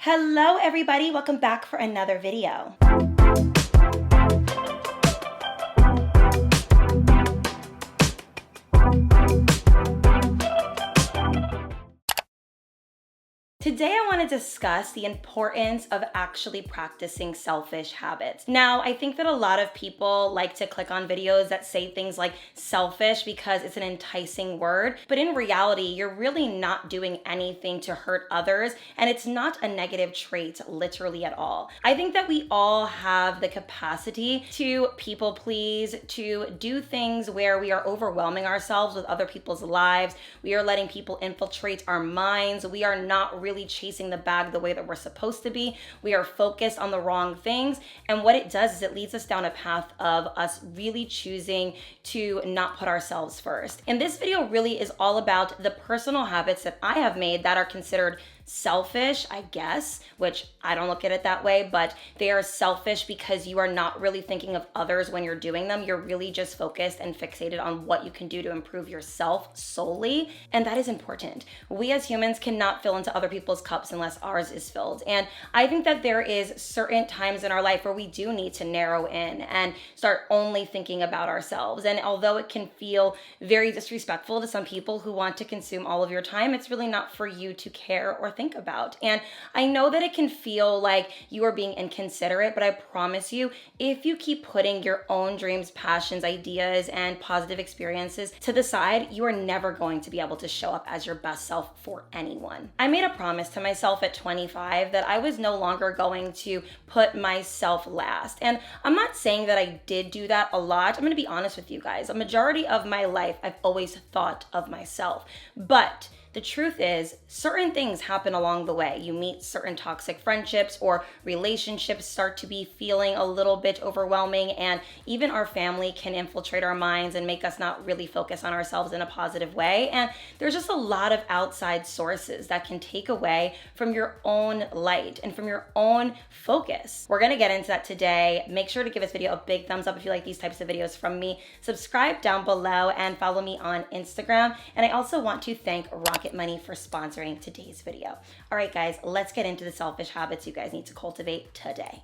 Hello everybody, welcome back for another video. Today I want to discuss the importance of actually practicing selfish habits. Now, I think that a lot of people like to click on videos that say things like selfish because it's an enticing word, but in reality, you're really not doing anything to hurt others, and it's not a negative trait literally at all. I think that we all have the capacity to people please, to do things where we are overwhelming ourselves with other people's lives. We are letting people infiltrate our minds. We are not really chasing the bag the way that we're supposed to be. We are focused on the wrong things. And what it does is it leads us down a path of us really choosing to not put ourselves first. And this video really is all about the personal habits that I have made that are considered selfish, I guess, which I don't look at it that way, but they are selfish because you are not really thinking of others when you're doing them. You're really just focused and fixated on what you can do to improve yourself solely. And that is important. We as humans cannot fill into other people's cups unless ours is filled. And I think that there is certain times in our life where we do need to narrow in and start only thinking about ourselves. And although it can feel very disrespectful to some people who want to consume all of your time, it's really not for you to care or think about. And I know that it can feel like you are being inconsiderate, but I promise you, if you keep putting your own dreams, passions, ideas, and positive experiences to the side, you are never going to be able to show up as your best self for anyone. I made a promise to myself at 25 that I was no longer going to put myself last. And I'm not saying that I did do that a lot. I'm going to be honest with you guys. A majority of my life, I've always thought of myself. But the truth is, certain things happen along the way. You meet certain toxic friendships or relationships start to be feeling a little bit overwhelming, and even our family can infiltrate our minds and make us not really focus on ourselves in a positive way. And there's just a lot of outside sources that can take away from your own light and from your own focus. We're gonna get into that today. Make sure to give this video a big thumbs up if you like these types of videos from me. Subscribe down below and follow me on Instagram. And I also want to thank Rocket Money for sponsoring today's video. All right, guys, let's get into the selfish habits you guys need to cultivate today.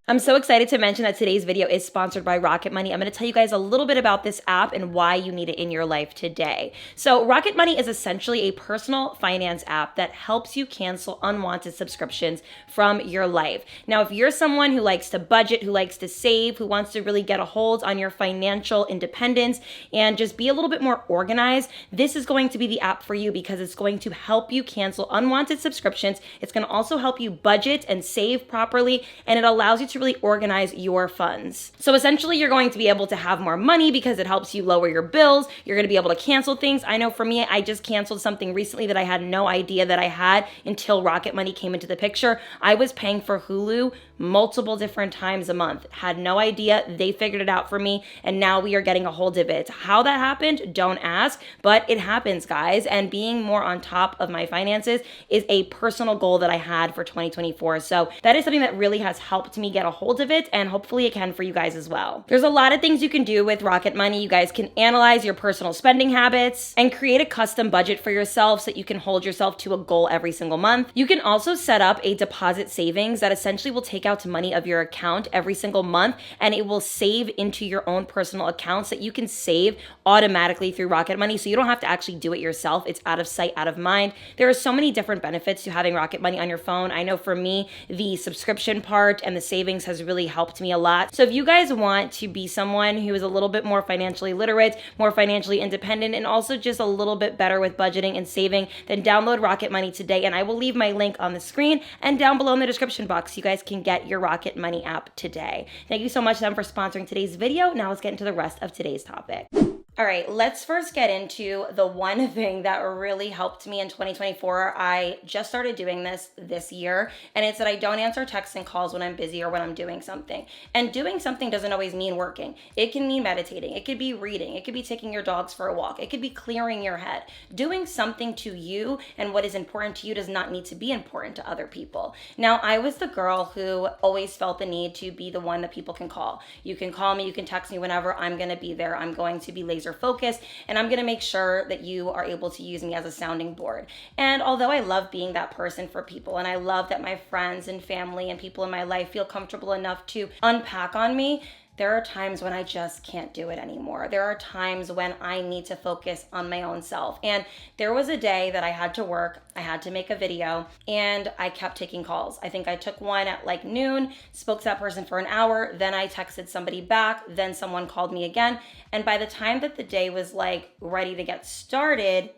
I'm so excited to mention that today's video is sponsored by Rocket Money. I'm going to tell you guys a little bit about this app and why you need it in your life today. So Rocket Money is essentially a personal finance app that helps you cancel unwanted subscriptions from your life. Now, if you're someone who likes to budget, who likes to save, who wants to really get a hold on your financial independence and just be a little bit more organized, this is going to be the app for you because it's going to help you cancel unwanted subscriptions. It's going to also help you budget and save properly, and it allows you to really organize your funds. So essentially, you're going to be able to have more money because it helps you lower your bills. You're going to be able to cancel things. I know for me, I just canceled something recently that I had no idea that I had until Rocket Money came into the picture. I was paying for Hulu multiple different times a month. Had no idea. They figured it out for me, and now we are getting a hold of it. How that happened, don't ask, but it happens, guys. And being more on top of my finances is a personal goal that I had for 2024. So that is something that really has helped me get a hold of it, and hopefully it can for you guys as well. There's a lot of things you can do with Rocket Money. You guys can analyze your personal spending habits and create a custom budget for yourself so that you can hold yourself to a goal every single month. You can also set up a deposit savings that essentially will take out money of your account every single month, and it will save into your own personal accounts that you can save automatically through Rocket Money, so you don't have to actually do it yourself. It's out of sight, out of mind. There are so many different benefits to having Rocket Money on your phone. I know for me, the subscription part and the savings has really helped me a lot. So if you guys want to be someone who is a little bit more financially literate, more financially independent, and also just a little bit better with budgeting and saving, then download Rocket Money today, and I will leave my link on the screen and down below in the description box. You guys can get your Rocket Money app today. Thank you so much to them for sponsoring today's video. Now let's get into the rest of today's topic. All right, let's first get into the one thing that really helped me in 2024. I just started doing this year, and it's that I don't answer texts and calls when I'm busy or when I'm doing something. And doing something doesn't always mean working. It can mean meditating. It could be reading. It could be taking your dogs for a walk. It could be clearing your head. Doing something to you and what is important to you does not need to be important to other people. Now, I was the girl who always felt the need to be the one that people can call. You can call me, you can text me whenever. I'm going to be there. I'm going to be laser laser focused, and I'm gonna make sure that you are able to use me as a sounding board. And although I love being that person for people, and I love that my friends and family and people in my life feel comfortable enough to unpack on me, there are times when I just can't do it anymore. There are times when I need to focus on my own self. And there was a day that I had to work, I had to make a video, and I kept taking calls. I think I took one at like noon, spoke to that person for an hour, then I texted somebody back, then someone called me again. And by the time that the day was like ready to get started,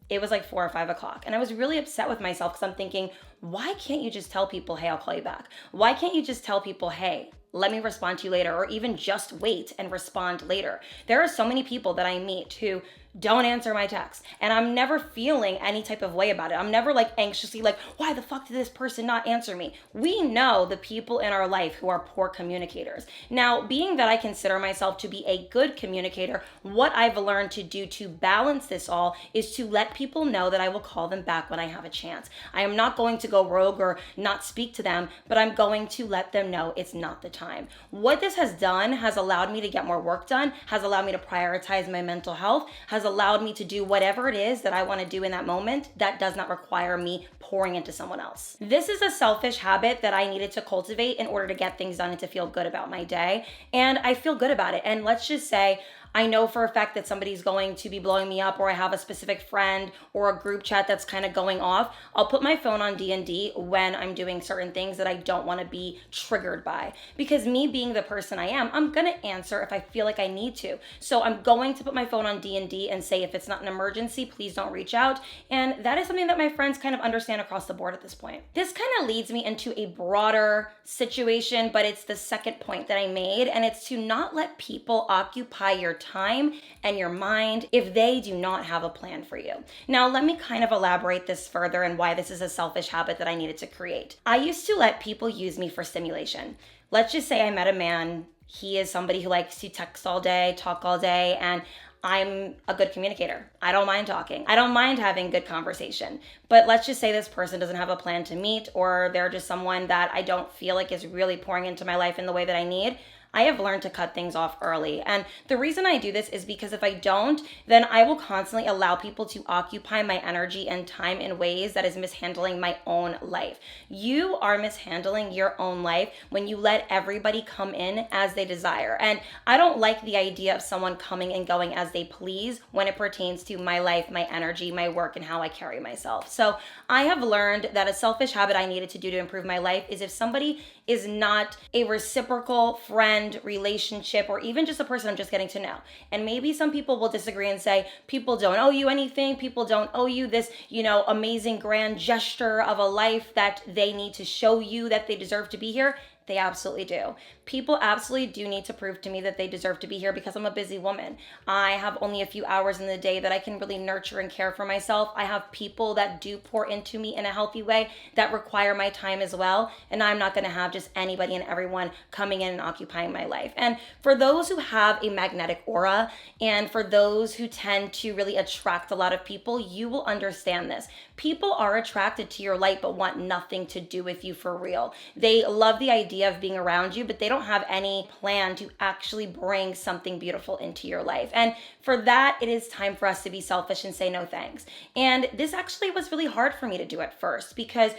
it was like 4 or 5 o'clock. And I was really upset with myself because I'm thinking, why can't you just tell people, hey, I'll call you back? Why can't you just tell people, hey, let me respond to you later, or even just wait and respond later? There are so many people that I meet who don't answer my text, and I'm never feeling any type of way about it. I'm never like anxiously like, why the fuck did this person not answer me? We know the people in our life who are poor communicators. Now, being that I consider myself to be a good communicator, what I've learned to do to balance this all is to let people know that I will call them back when I have a chance. I am not going to go rogue or not speak to them, but I'm going to let them know it's not the time. What this has done has allowed me to get more work done, has allowed me to prioritize my mental health, has allowed me to do whatever it is that I want to do in that moment that does not require me pouring into someone else. This is a selfish habit that I needed to cultivate in order to get things done and to feel good about my day. And I feel good about it. And let's just say, I know for a fact that somebody's going to be blowing me up, or I have a specific friend or a group chat that's kind of going off. I'll put my phone on D&D when I'm doing certain things that I don't want to be triggered by. Because me being the person I am, I'm going to answer if I feel like I need to. So I'm going to put my phone on D&D and say, if it's not an emergency, please don't reach out. And that is something that my friends kind of understand across the board at this point. This kind of leads me into a broader situation, but it's the second point that I made, and it's to not let people occupy your time and your mind if they do not have a plan for you. Now, let me kind of elaborate this further and why this is a selfish habit that I needed to create. I used to let people use me for stimulation. Let's just say I met a man. He is somebody who likes to text all day, talk all day, and I'm a good communicator. I don't mind talking. I don't mind having good conversation. But let's just say this person doesn't have a plan to meet, or they're just someone that I don't feel like is really pouring into my life in the way that I need. I have learned to cut things off early. And the reason I do this is because if I don't, then I will constantly allow people to occupy my energy and time in ways that is mishandling my own life. You are mishandling your own life when you let everybody come in as they desire. And I don't like the idea of someone coming and going as they please when it pertains to my life, my energy, my work, and how I carry myself. So I have learned that a selfish habit I needed to do to improve my life is if somebody is not a reciprocal friend, relationship, or even just a person I'm just getting to know. And maybe some people will disagree and say, people don't owe you anything. People don't owe you this, amazing grand gesture of a life that they need to show you that they deserve to be here. They absolutely do. People absolutely do need to prove to me that they deserve to be here because I'm a busy woman. I have only a few hours in the day that I can really nurture and care for myself. I have people that do pour into me in a healthy way that require my time as well. And I'm not going to have just anybody and everyone coming in and occupying my life. And for those who have a magnetic aura, and for those who tend to really attract a lot of people, you will understand this. People are attracted to your light but want nothing to do with you for real. They love the idea of being around you, but they don't have any plan to actually bring something beautiful into your life. And for that, it is time for us to be selfish and say no thanks. And this actually was really hard for me to do at first because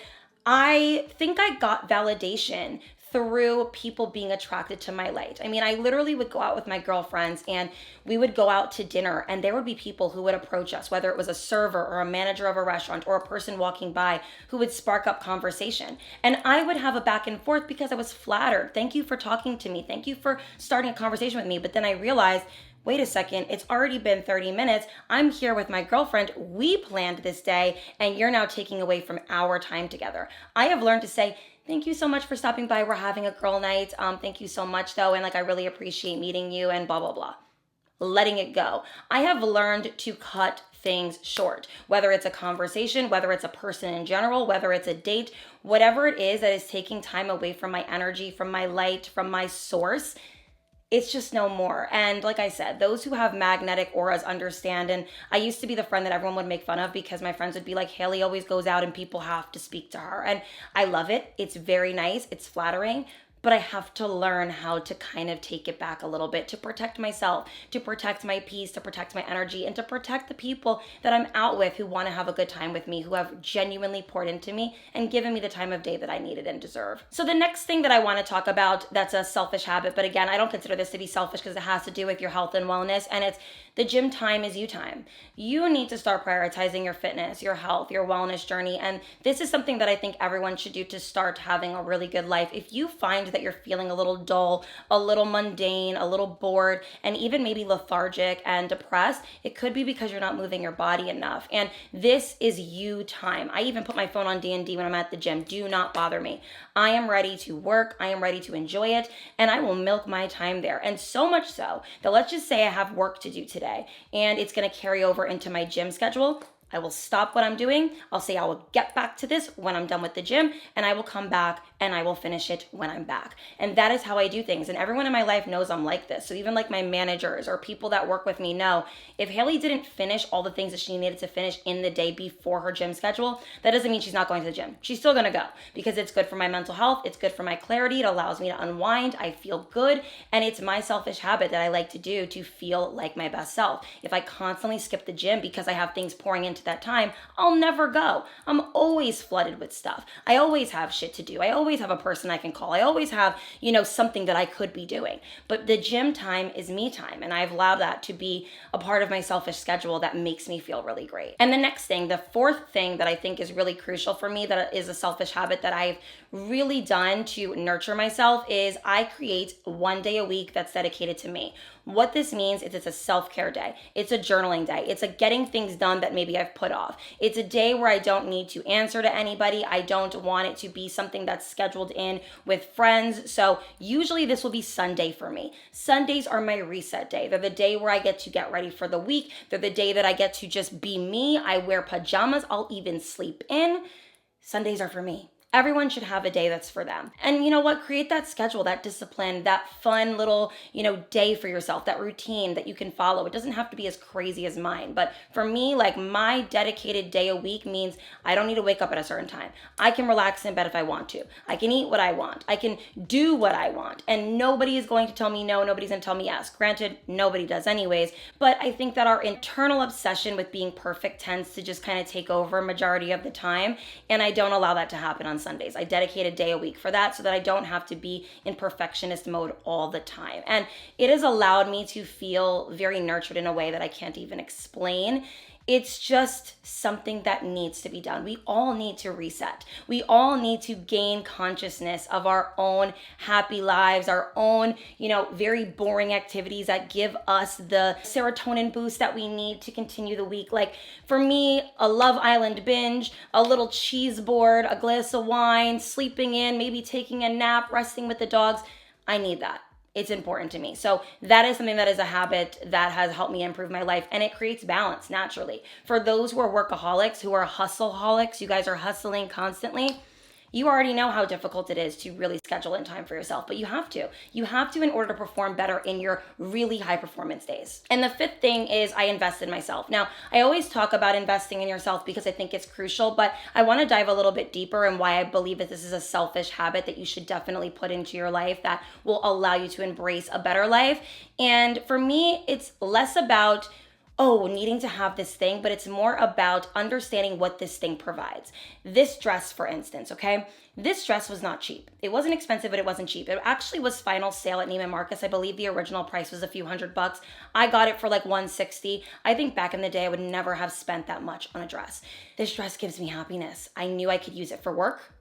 I think I got validation through people being attracted to my light. I mean, I literally would go out with my girlfriends and we would go out to dinner, and there would be people who would approach us, whether it was a server or a manager of a restaurant or a person walking by who would spark up conversation. And I would have a back and forth because I was flattered. Thank you for talking to me. Thank you for starting a conversation with me. But then I realized, wait a second, it's already been 30 minutes. I'm here with my girlfriend. We planned this day, and you're now taking away from our time together. I have learned to say, thank you so much for stopping by. We're having a girl night. Thank you so much though. And I really appreciate meeting you and blah, blah, blah. Letting it go. I have learned to cut things short, whether it's a conversation, whether it's a person in general, whether it's a date, whatever it is that is taking time away from my energy, from my light, from my source. It's just no more. And like I said, those who have magnetic auras understand. And I used to be the friend that everyone would make fun of because my friends would be like, Hailey always goes out and people have to speak to her. And I love it. It's very nice. It's flattering. but I have to learn how to kind of take it back a little bit to protect myself, to protect my peace, to protect my energy, and to protect the people that I'm out with who want to have a good time with me, who have genuinely poured into me and given me the time of day that I needed and deserve. So the next thing that I want to talk about that's a selfish habit, but again, I don't consider this to be selfish because it has to do with your health and wellness, and it's the gym time is you time. You need to start prioritizing your fitness, your health, your wellness journey. And this is something that I think everyone should do to start having a really good life. If you find that you're feeling a little dull, a little mundane, a little bored, and even maybe lethargic and depressed, it could be because you're not moving your body enough. And this is you time. I even put my phone on D&D when I'm at the gym. Do not bother me. I am ready to work. I am ready to enjoy it. And I will milk my time there. And so much so that let's just say I have work to do today and it's going to carry over into my gym schedule. I will stop what I'm doing. I'll say I will get back to this when I'm done with the gym, and I will come back and I will finish it when I'm back. And that is how I do things. And everyone in my life knows I'm like this. So even like my managers or people that work with me know if Hailey didn't finish all the things that she needed to finish in the day before her gym schedule, that doesn't mean she's not going to the gym. She's still going to go because it's good for my mental health. It's good for my clarity. It allows me to unwind. I feel good. And it's my selfish habit that I like to do to feel like my best self. If I constantly skip the gym because I have things pouring into that time, I'll never go. I'm always flooded with stuff. I always have shit to do. I always have a person I can call. I always have, something that I could be doing. But the gym time is me time. And I've allowed that to be a part of my selfish schedule that makes me feel really great. And the next thing, the fourth thing that I think is really crucial for me, that is a selfish habit that I've really done to nurture myself, is I create one day a week that's dedicated to me. What this means is it's a self-care day. It's a journaling day. It's a getting things done that maybe I've put off. It's a day where I don't need to answer to anybody. I don't want it to be something that's scheduled in with friends. So usually this will be Sunday for me. Sundays are my reset day. They're the day where I get to get ready for the week. They're the day that I get to just be me. I wear pajamas. I'll even sleep in. Sundays are for me. Everyone should have a day that's for them. And you know what? Create that schedule, that discipline, that fun little, day for yourself, that routine that you can follow. It doesn't have to be as crazy as mine. But for me, like my dedicated day a week means I don't need to wake up at a certain time. I can relax in bed if I want to. I can eat what I want. I can do what I want. And nobody is going to tell me no. Nobody's going to tell me yes. Granted, nobody does anyways. But I think that our internal obsession with being perfect tends to just kind of take over a majority of the time. And I don't allow that to happen on Sundays. I dedicate a day a week for that so that I don't have to be in perfectionist mode all the time. And it has allowed me to feel very nurtured in a way that I can't even explain. It's just something that needs to be done. We all need to reset. We all need to gain consciousness of our own happy lives, our own, very boring activities that give us the serotonin boost that we need to continue the week. Like for me, a Love Island binge, a little cheese board, a glass of wine, sleeping in, maybe taking a nap, resting with the dogs. I need that. It's important to me. So that is something that is a habit that has helped me improve my life, and it creates balance naturally. For those who are workaholics, who are hustleholics, you guys are hustling constantly, you already know how difficult it is to really schedule in time for yourself, but you have to. You have to in order to perform better in your really high performance days. And the fifth thing is I invest in myself. Now, I always talk about investing in yourself because I think it's crucial, but I want to dive a little bit deeper in why I believe that this is a selfish habit that you should definitely put into your life that will allow you to embrace a better life. And for me, it's less about needing to have this thing, but it's more about understanding what this thing provides. This dress, for instance, okay? This dress was not cheap. It wasn't expensive, but it wasn't cheap. It actually was final sale at Neiman Marcus. I believe the original price was a few $100. I got it for like $160. I think back in the day, I would never have spent that much on a dress. This dress gives me happiness. I knew I could use it for work.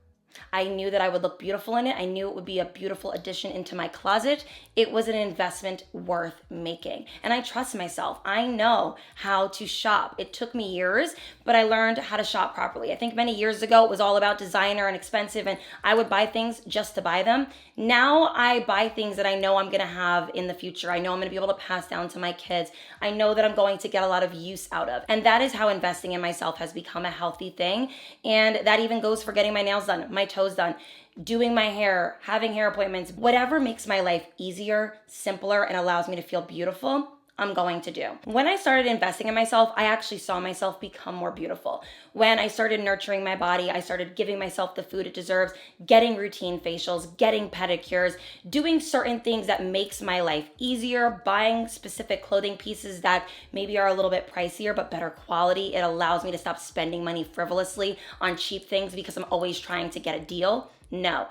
I knew that I would look beautiful in it. I knew it would be a beautiful addition into my closet. It was an investment worth making. And I trust myself. I know how to shop. It took me years, but I learned how to shop properly. I think many years ago, it was all about designer and expensive, and I would buy things just to buy them. Now I buy things that I know I'm going to have in the future. I know I'm going to be able to pass down to my kids. I know that I'm going to get a lot of use out of. And that is how investing in myself has become a healthy thing. And that even goes for getting my nails done, my toes done, doing my hair, having hair appointments, whatever makes my life easier, simpler, and allows me to feel beautiful. I'm going to do. When I started investing in myself, I actually saw myself become more beautiful. When I started nurturing my body, I started giving myself the food it deserves, getting routine facials, getting pedicures, doing certain things that makes my life easier, buying specific clothing pieces that maybe are a little bit pricier but better quality. It allows me to stop spending money frivolously on cheap things because I'm always trying to get a deal. No.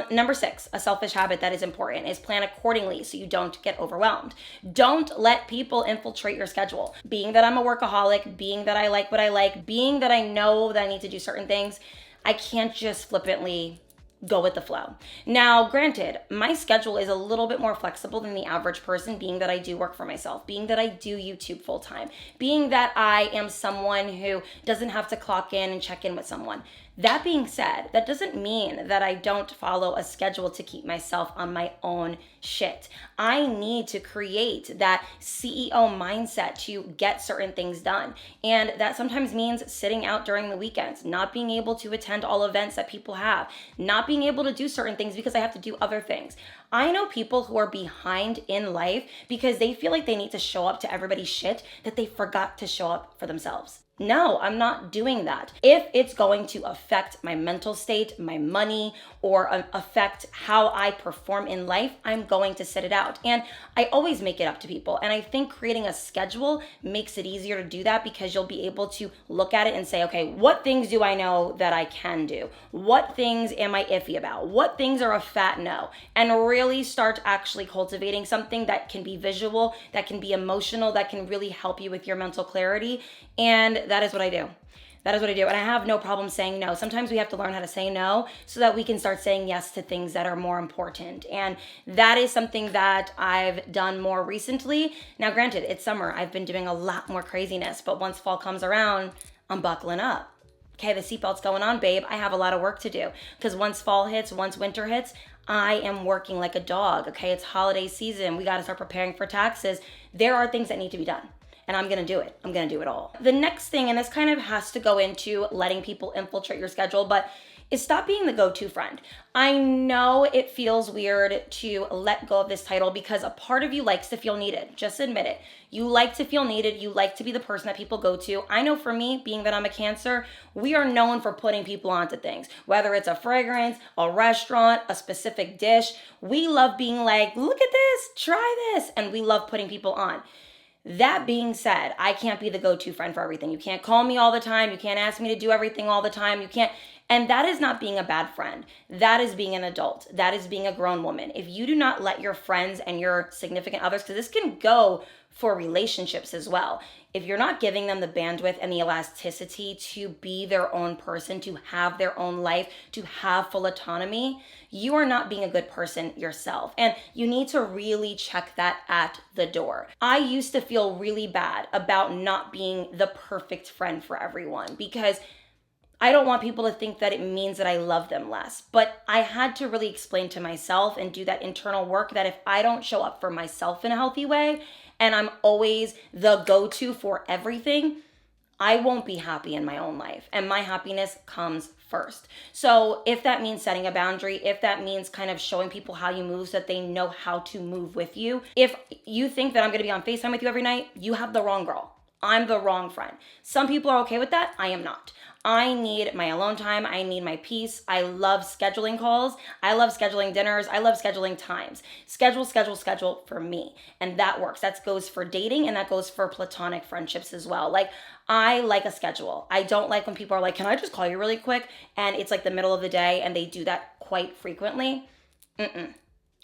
Number 6, a selfish habit that is important is plan accordingly so you don't get overwhelmed. Don't let people infiltrate your schedule. Being that I'm a workaholic, being that I like what I like, being that I know that I need to do certain things, I can't just flippantly go with the flow. Now, granted, my schedule is a little bit more flexible than the average person, being that I do work for myself, being that I do YouTube full time, being that I am someone who doesn't have to clock in and check in with someone. That being said, that doesn't mean that I don't follow a schedule to keep myself on my own shit. I need to create that CEO mindset to get certain things done. And that sometimes means sitting out during the weekends, not being able to attend all events that people have, not being able to do certain things because I have to do other things. I know people who are behind in life because they feel like they need to show up to everybody's shit that they forgot to show up for themselves. No, I'm not doing that. If it's going to affect my mental state, my money, or affect how I perform in life, I'm going to sit it out. And I always make it up to people. And I think creating a schedule makes it easier to do that because you'll be able to look at it and say, okay, what things do I know that I can do? What things am I iffy about? What things are a fat no? And really start actually cultivating something that can be visual, that can be emotional, that can really help you with your mental clarity. And that is what I do. That is what I do. And I have no problem saying no. Sometimes we have to learn how to say no so that we can start saying yes to things that are more important. And that is something that I've done more recently. Now, granted, it's summer. I've been doing a lot more craziness. But once fall comes around, I'm buckling up. Okay, the seatbelt's going on, babe. I have a lot of work to do. Because once fall hits, once winter hits, I am working like a dog. Okay, it's holiday season. We got to start preparing for taxes. There are things that need to be done. And I'm going to do it. I'm going to do it all. The next thing, and this kind of has to go into letting people infiltrate your schedule, but is stop being the go-to friend. I know it feels weird to let go of this title because a part of you likes to feel needed. Just admit it. You like to feel needed. You like to be the person that people go to. I know for me, being that I'm a Cancer, we are known for putting people onto things. Whether it's a fragrance, a restaurant, a specific dish, we love being like, look at this, try this, and we love putting people on. That being said, I can't be the go-to friend for everything. You can't call me all the time. You can't ask me to do everything all the time. You can't. And that is not being a bad friend. That is being an adult. That is being a grown woman. If you do not let your friends and your significant others, because this can go for relationships as well. If you're not giving them the bandwidth and the elasticity to be their own person, to have their own life, to have full autonomy, you are not being a good person yourself. And you need to really check that at the door. I used to feel really bad about not being the perfect friend for everyone because I don't want people to think that it means that I love them less. But I had to really explain to myself and do that internal work that if I don't show up for myself in a healthy way, and I'm always the go-to for everything, I won't be happy in my own life. And my happiness comes first. So if that means setting a boundary, if that means kind of showing people how you move so that they know how to move with you, if you think that I'm gonna be on FaceTime with you every night, you have the wrong girl. I'm the wrong friend. Some people are okay with that. I am not. I need my alone time. I need my peace. I love scheduling calls. I love scheduling dinners. I love scheduling times. Schedule for me. And that works. That goes for dating and that goes for platonic friendships as well. Like, I like a schedule. I don't like when people are like, can I just call you really quick? And it's like the middle of the day and they do that quite frequently.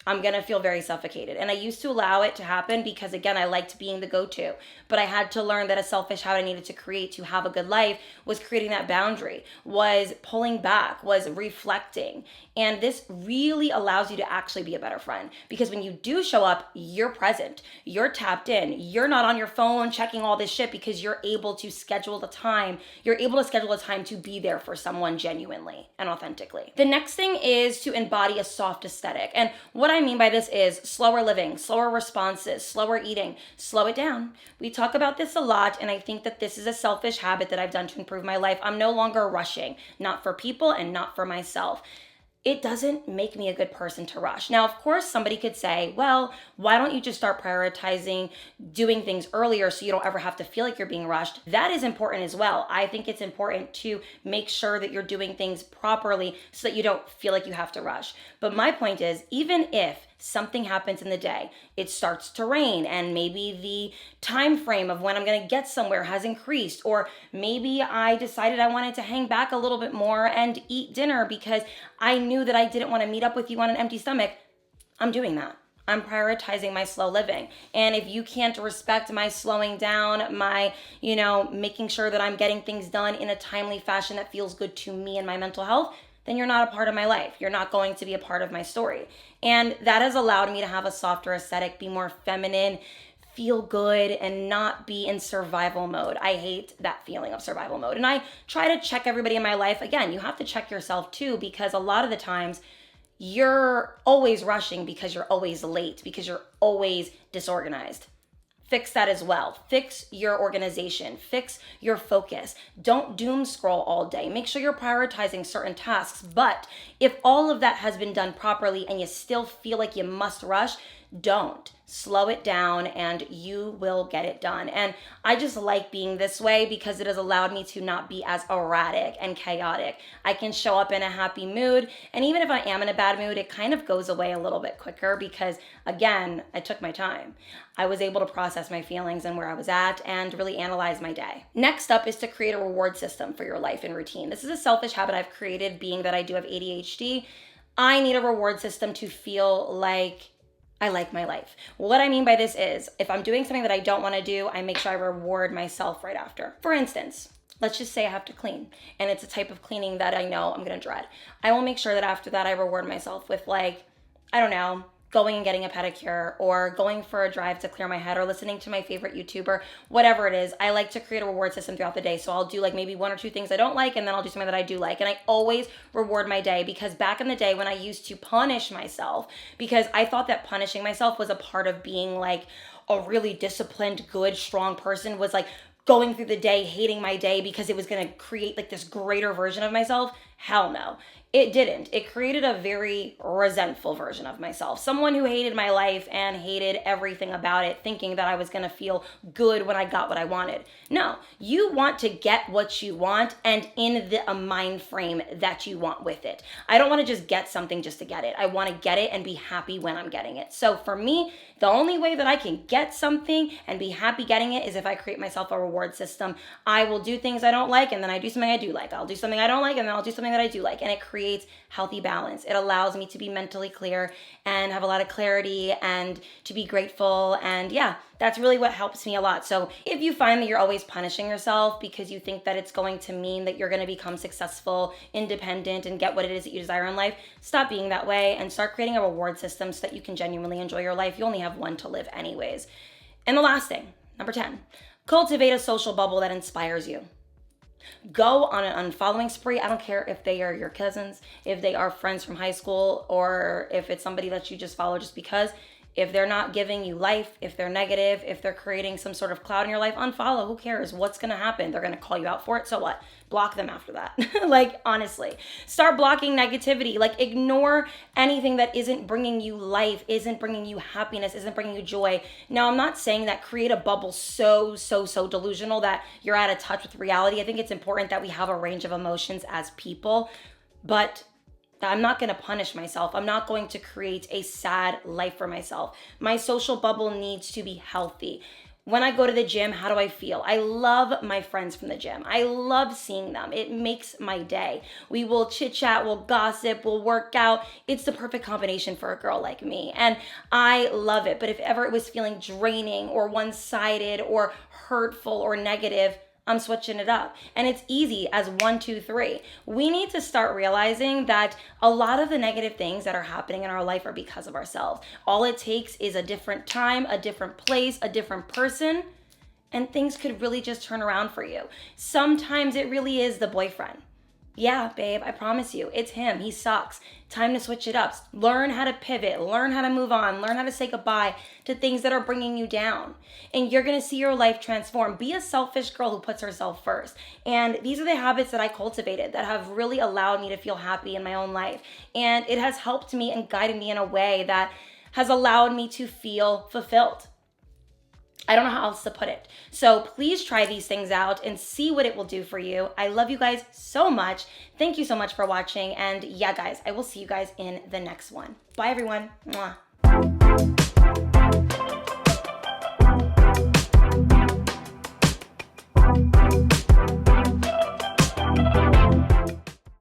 I'm gonna feel very suffocated. And I used to allow it to happen because, again, I liked being the go-to. But I had to learn that a selfish habit I needed to create to have a good life was creating that boundary, was pulling back, was reflecting. And this really allows you to actually be a better friend. Because when you do show up, you're present, you're tapped in, you're not on your phone checking all this shit because you're able to schedule the time. You're able to schedule a time to be there for someone genuinely and authentically. The next thing is to embody a soft aesthetic. And what I mean by this is slower living, slower responses, slower eating, slow it down. We talk about this a lot, and I think that this is a selfish habit that I've done to improve my life. I'm no longer rushing, not for people and not for myself. it doesn't make me a good person to rush. Now, of course, somebody could say, well, why don't you just start prioritizing doing things earlier so you don't ever have to feel like you're being rushed? That is important as well. I think it's important to make sure that you're doing things properly so that you don't feel like you have to rush. But my point is, even if something happens in the day, it starts to rain, and maybe the time frame of when I'm going to get somewhere has increased, or maybe I decided I wanted to hang back a little bit more and eat dinner because I knew that I didn't want to meet up with you on an empty stomach, I'm doing that. I'm prioritizing my slow living. And if you can't respect my slowing down, my, making sure that I'm getting things done in a timely fashion that feels good to me and my mental health, then you're not a part of my life. You're not going to be a part of my story. And that has allowed me to have a softer aesthetic, be more feminine, feel good, and not be in survival mode. I hate that feeling of survival mode. And I try to check everybody in my life. Again, you have to check yourself too, because a lot of the times you're always rushing because you're always late, because you're always disorganized. Fix that as well. Fix your organization. Fix your focus. Don't doom scroll all day. Make sure you're prioritizing certain tasks. But if all of that has been done properly and you still feel like you must rush, don't. Slow it down and you will get it done. And I just like being this way because it has allowed me to not be as erratic and chaotic. I can show up in a happy mood, and even if I am in a bad mood, it kind of goes away a little bit quicker because, again, I took my time. I was able to process my feelings and where I was at and really analyze my day. Next up is to create a reward system for your life and routine. This is a selfish habit I've created, being that I do have ADHD. I need a reward system to feel like I like my life. What I mean by this is, if I'm doing something that I don't want to do, I make sure I reward myself right after. For instance, let's just say I have to clean, and it's a type of cleaning that I know I'm going to dread. I will make sure that after that I reward myself with, going and getting a pedicure, or going for a drive to clear my head, or listening to my favorite YouTuber, whatever it is. I like to create a reward system throughout the day. So I'll do maybe one or two things I don't like, and then I'll do something that I do like. And I always reward my day, because back in the day when I used to punish myself, because I thought that punishing myself was a part of being a really disciplined, good, strong person, was going through the day hating my day because it was going to create this greater version of myself. Hell no. It didn't. It created a very resentful version of myself. Someone who hated my life and hated everything about it, thinking that I was going to feel good when I got what I wanted. No, you want to get what you want, and in a mind frame that you want with it. I don't want to just get something just to get it. I want to get it and be happy when I'm getting it. So for me, the only way that I can get something and be happy getting it is if I create myself a reward system. I will do things I don't like, and then I do something I do like. I'll do something I don't like, and then I'll do something that I do like. And it creates healthy balance. It allows me to be mentally clear and have a lot of clarity and to be grateful. And yeah, that's really what helps me a lot. So if you find that you're always punishing yourself because you think that it's going to mean that you're going to become successful, independent, and get what it is that you desire in life, stop being that way and start creating a reward system so that you can genuinely enjoy your life. You only have one to live anyways. And the last thing, number 10, cultivate a social bubble that inspires you. Go on an unfollowing spree. I don't care if they are your cousins, if they are friends from high school, or if it's somebody that you just follow just because. If they're not giving you life, if they're negative, if they're creating some sort of cloud in your life, unfollow. Who cares? What's going to happen? They're going to call you out for it. So what? Block them after that. Honestly, start blocking negativity. Ignore anything that isn't bringing you life, isn't bringing you happiness, isn't bringing you joy. Now, I'm not saying that create a bubble so delusional that you're out of touch with reality. I think it's important that we have a range of emotions as people, but I'm not going to punish myself. I'm not going to create a sad life for myself. My social bubble needs to be healthy. When I go to the gym, how do I feel? I love my friends from the gym. I love seeing them. It makes my day. We will chit chat, we'll gossip, we'll work out. It's the perfect combination for a girl like me. And I love it. But if ever it was feeling draining or one-sided or hurtful or negative, I'm switching it up. And it's easy as 1, 2, 3. We need to start realizing that a lot of the negative things that are happening in our life are because of ourselves. All it takes is a different time, a different place, a different person, and things could really just turn around for you. Sometimes it really is the boyfriend. Yeah, babe, I promise you, it's him. He sucks. Time to switch it up. Learn how to pivot, learn how to move on, learn how to say goodbye to things that are bringing you down. And you're gonna see your life transform. Be a selfish girl who puts herself first. And these are the habits that I cultivated that have really allowed me to feel happy in my own life. And it has helped me and guided me in a way that has allowed me to feel fulfilled. I don't know how else to put it. So please try these things out and see what it will do for you. I love you guys so much. Thank you so much for watching. And yeah, guys, I will see you guys in the next one. Bye, everyone. Mwah.